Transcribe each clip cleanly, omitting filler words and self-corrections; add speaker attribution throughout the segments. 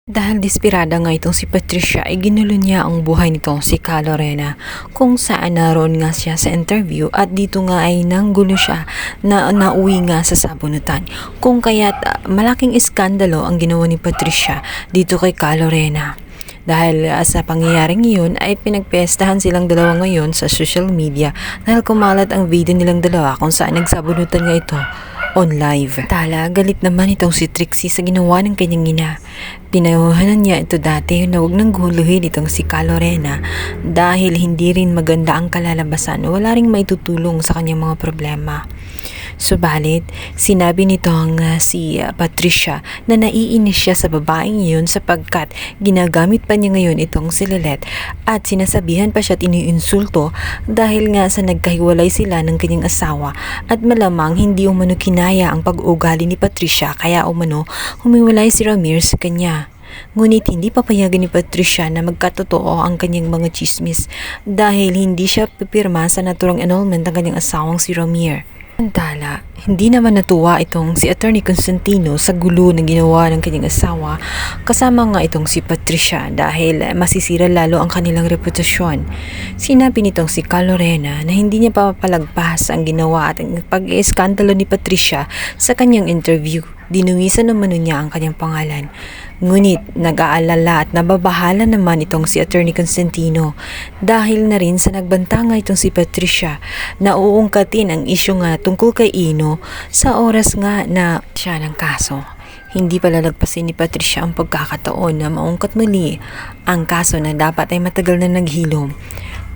Speaker 1: Dahil desperada nga itong si Patricia ay ginulo niya ang buhay nitong si Ka Lorena kung saan naroon nga siya sa interview at dito nga ay nanggulo siya na nauwi nga sa sabunutan kung kaya't malaking iskandalo ang ginawa ni Patricia dito kay Ka Lorena. Dahil sa pangyayaring iyon ay pinagpestahan silang dalawa ngayon sa social media dahil kumalat ang video nilang dalawa kung saan nagsabunutan nga ito on live. Tala, galit naman itong si Trixie sa ginawa ng kanyang ina. Pinahuhanan niya ito dati na huwag nang guluhin itong si Ka Lorena dahil hindi rin maganda ang kalalabasan o wala ring maitutulong sa kanyang mga problema. Subalit, sinabi nitong si Patricia na naiinis siya sa babaeng iyon sapagkat ginagamit pa niya ngayon itong si Lilet at sinasabihan pa siya at iniinsulto dahil nga sa nagkahiwalay sila ng kanyang asawa at malamang hindi umano kinaya ang pag-uugali ni Patricia kaya umano humiwalay si Ramir sa kanya. Ngunit hindi papayagan ni Patricia na magkatotoo ang kanyang mga chismis dahil hindi siya pipirma sa naturang annulment ng kanyang asawang si Ramir. Samantala, hindi naman natuwa itong si Attorney Constantino sa gulo na ginawa ng kanyang asawa kasama nga itong si Patricia dahil masisira lalo ang kanilang reputasyon. Sinabi nitong si Ka Lorena na hindi niya papalagpas ang ginawa at ang pag-ieskandalo ni Patricia sa kanyang interview. Dinuwisan naman niya ang kanyang pangalan. Ngunit nag-aalala at nababahala naman itong si Attorney Constantino dahil na rin sa nagbanta nga itong si Patricia na uungkatin ang isyu nga tungkol kay Ino sa oras nga na siya ng kaso. Hindi palalagpasin ni Patricia ang pagkakataon na maungkat muli ang kaso na dapat ay matagal na naghilom.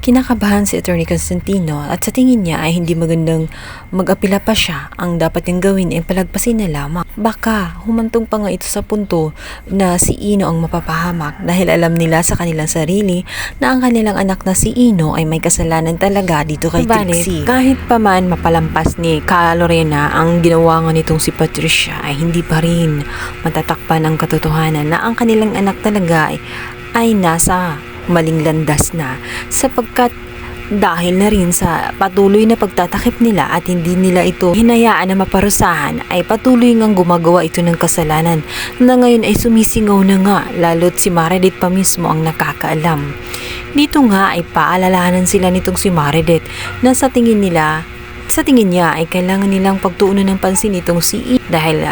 Speaker 1: Kinakabahan si Attorney Constantino at sa tingin niya ay hindi magandang mag-apila pa siya. Ang dapat niyang gawin ay palagpasin na lamang. Baka humantong pa nga ito sa punto na si Ino ang mapapahamak dahil alam nila sa kanilang sarili na ang kanilang anak na si Ino ay may kasalanan talaga dito kay Trixie. Kahit pa man mapalampas ni Ka Lorena ang ginawa nga nitong si Patricia ay hindi pa rin matatakpan ang katotohanan na ang kanilang anak talaga ay nasa maling landas na sapagkat dahil na rin sa patuloy na pagtatakip nila at hindi nila ito hinayaan na maparusahan ay patuloy ngang gumagawa ito ng kasalanan na ngayon ay sumisingaw na nga lalo't si Meredith pa mismo ang nakakaalam. Dito nga ay paalalahanan sila nitong si Meredith na sa tingin niya ay kailangan nilang pagtuunan ng pansin itong si Ino dahil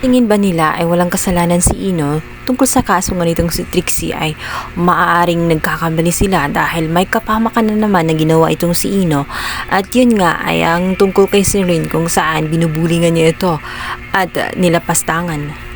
Speaker 1: tingin ba nila ay walang kasalanan si Ino tungkol sa kaso nga nitong si Trixie ay maaaring nagkakamali sila dahil may kapamakan na naman na ginawa itong si Ino at yun nga ay ang tungkol kay Serene kung saan binubulingan niya ito at nilapastangan.